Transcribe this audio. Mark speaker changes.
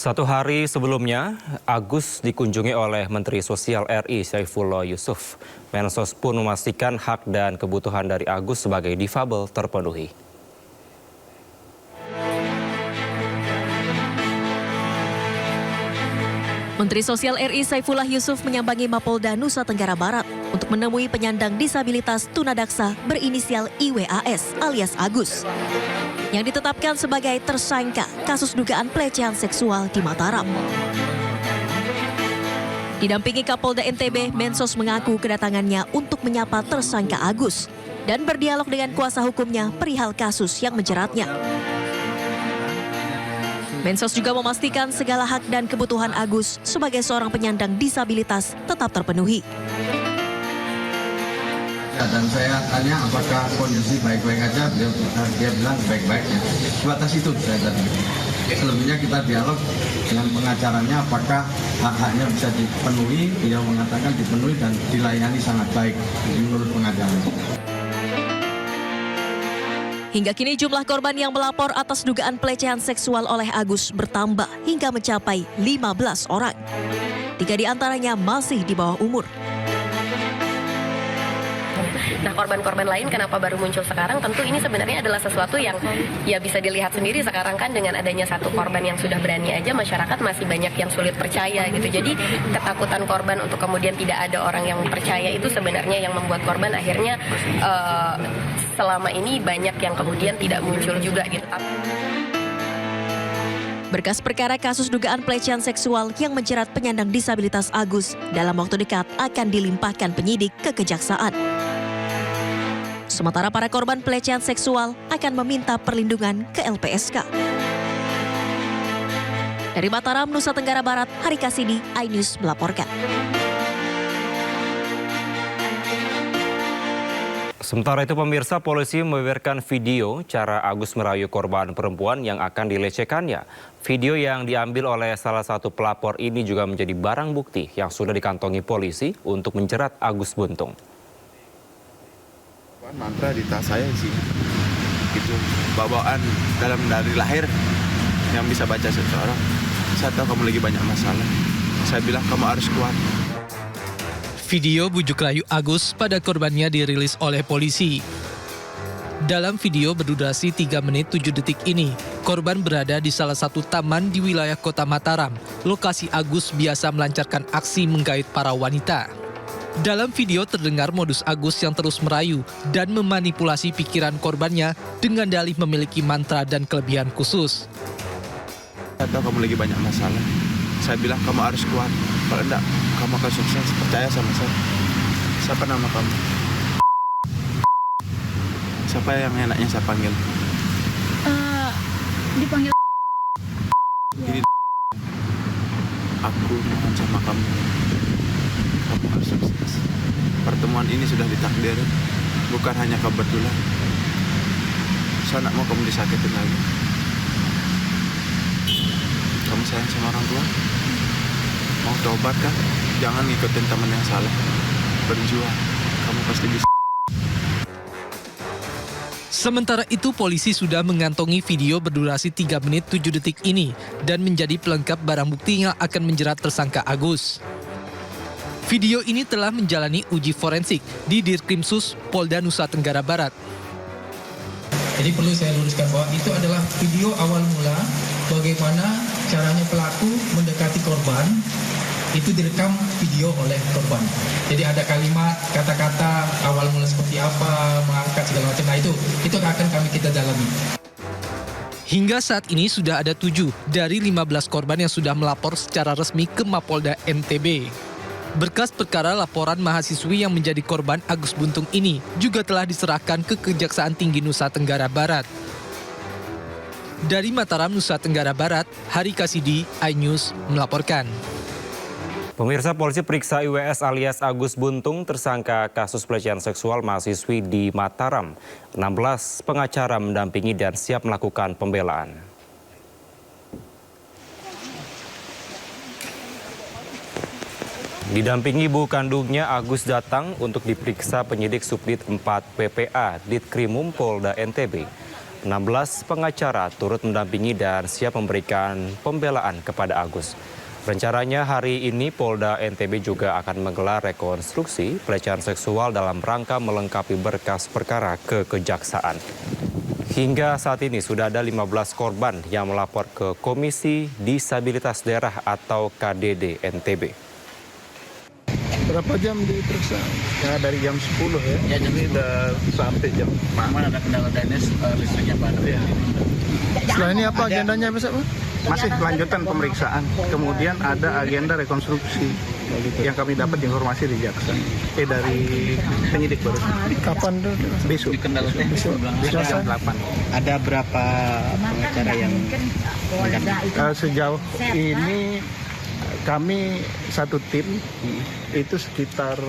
Speaker 1: Satu hari sebelumnya, Agus dikunjungi oleh Menteri Sosial RI Saifullah Yusuf. Mensos pun memastikan hak dan kebutuhan dari Agus sebagai difabel terpenuhi.
Speaker 2: Menteri Sosial RI Saifullah Yusuf menyambangi Mapolda Nusa Tenggara Barat untuk menemui penyandang disabilitas tunadaksa berinisial IWAS alias Agus yang ditetapkan sebagai tersangka kasus dugaan pelecehan seksual di Mataram. Didampingi Kapolda NTB, Mensos mengaku kedatangannya untuk menyapa tersangka Agus dan berdialog dengan kuasa hukumnya perihal kasus yang menjeratnya. Mensos juga memastikan segala hak dan kebutuhan Agus sebagai seorang penyandang disabilitas tetap terpenuhi.
Speaker 3: Dan saya tanya apakah kondisi baik-baik aja, dia bilang baik-baik ya. Sebatas itu saya tadi. Selebihnya kita dialog dengan pengacaranya apakah hak-haknya bisa dipenuhi, dia mengatakan dipenuhi dan dilayani sangat baik menurut pengacaranya.
Speaker 2: Hingga kini jumlah korban yang melapor atas dugaan pelecehan seksual oleh Agus bertambah hingga mencapai 15 orang. 3 diantaranya masih di bawah umur.
Speaker 4: Nah, korban-korban lain kenapa baru muncul sekarang? Tentu ini sebenarnya adalah sesuatu yang ya bisa dilihat sendiri sekarang kan dengan adanya satu korban yang sudah berani aja masyarakat masih banyak yang sulit percaya gitu. Jadi ketakutan korban untuk kemudian tidak ada orang yang percaya itu sebenarnya yang membuat korban akhirnya selama ini banyak yang kemudian tidak muncul juga gitu.
Speaker 2: Berkas perkara kasus dugaan pelecehan seksual yang menjerat penyandang disabilitas Agus dalam waktu dekat akan dilimpahkan penyidik ke kejaksaan. Sementara para korban pelecehan seksual akan meminta perlindungan ke LPSK. Dari Mataram, Nusa Tenggara Barat, Hari Kasidi, iNews melaporkan.
Speaker 1: Sementara itu pemirsa, polisi membeberkan video cara Agus merayu korban perempuan yang akan dilecehkannya. Video yang diambil oleh salah satu pelapor ini juga menjadi barang bukti yang sudah dikantongi polisi untuk menjerat Agus Buntung.
Speaker 5: Mantra di tas saya sih, gitu, bawaan dari lahir yang bisa baca seseorang. Saya tahu kamu lagi banyak masalah, saya bilang kamu harus kuat.
Speaker 6: Video bujuk rayu Agus pada korbannya dirilis oleh polisi. Dalam video berdurasi 3 menit 7 detik ini, korban berada di salah satu taman di wilayah Kota Mataram, lokasi Agus biasa melancarkan aksi menggait para wanita. Dalam video terdengar modus Agus yang terus merayu dan memanipulasi pikiran korbannya dengan dalih memiliki mantra dan kelebihan khusus.
Speaker 5: Saya tahu kamu lagi banyak masalah, saya bilang kamu harus kuat, kalau enggak kamu akan sukses, percaya sama saya. Siapa nama kamu? Siapa yang enaknya saya panggil?
Speaker 7: Dipanggil.
Speaker 5: Jadi aku mohon sama kamu harus sukses. Pertemuan ini sudah ditakdirin, bukan hanya kebetulan. Saya nak mau kamu disakitin lagi. Kamu sayang sama orang tua? Mau tobat kan? Jangan ngikutin teman yang salah. Berjuang, kamu pasti bisa.
Speaker 6: Sementara itu polisi sudah mengantongi video berdurasi 3 menit 7 detik ini dan menjadi pelengkap barang bukti yang akan menjerat tersangka Agus. Video ini telah menjalani uji forensik di Dirkrimsus Polda Nusa Tenggara Barat.
Speaker 8: Jadi perlu saya luruskan bahwa itu adalah video awal mula bagaimana caranya pelaku mendekati korban, itu direkam video oleh korban. Jadi ada kalimat, kata-kata awal mula seperti apa, mengangkat segala macam. Nah itu akan kita dalami.
Speaker 6: Hingga saat ini sudah ada 7 dari 15 korban yang sudah melapor secara resmi ke Mapolda NTB. Berkas perkara laporan mahasiswi yang menjadi korban Agus Buntung ini juga telah diserahkan ke Kejaksaan Tinggi Nusa Tenggara Barat. Dari Mataram, Nusa Tenggara Barat, Hari Kasidi, iNews melaporkan.
Speaker 1: Pemirsa, polisi periksa IWS alias Agus Buntung, tersangka kasus pelecehan seksual mahasiswi di Mataram. 16 pengacara mendampingi dan siap melakukan pembelaan. Didampingi ibu kandungnya, Agus datang untuk diperiksa penyidik Subdit 4 PPA Ditkrimum Polda NTB. 16 pengacara turut mendampingi dan siap memberikan pembelaan kepada Agus. Rencananya hari ini Polda NTB juga akan menggelar rekonstruksi pelecehan seksual dalam rangka melengkapi berkas perkara ke Kejaksaan. Hingga saat ini sudah ada 15 korban yang melapor ke Komisi Disabilitas Daerah atau KDD NTB.
Speaker 7: Berapa jam diperiksa? Ya dari jam 10 ya. Ini udah sampai jam.
Speaker 9: Mana ada kendala teknis listriknya padam.
Speaker 7: Ya. Setelah ini apa agendanya Pak?
Speaker 9: Masih kelanjutan pemeriksaan. Kemudian ada agenda rekonstruksi yang kami dapat informasi di Jaksa. Dari penyidik baru.
Speaker 7: Kapan tuh?
Speaker 9: Besok. Besok jam 8.
Speaker 10: Ada berapa pengacara yang
Speaker 9: Sejauh ini kami satu tim itu sekitar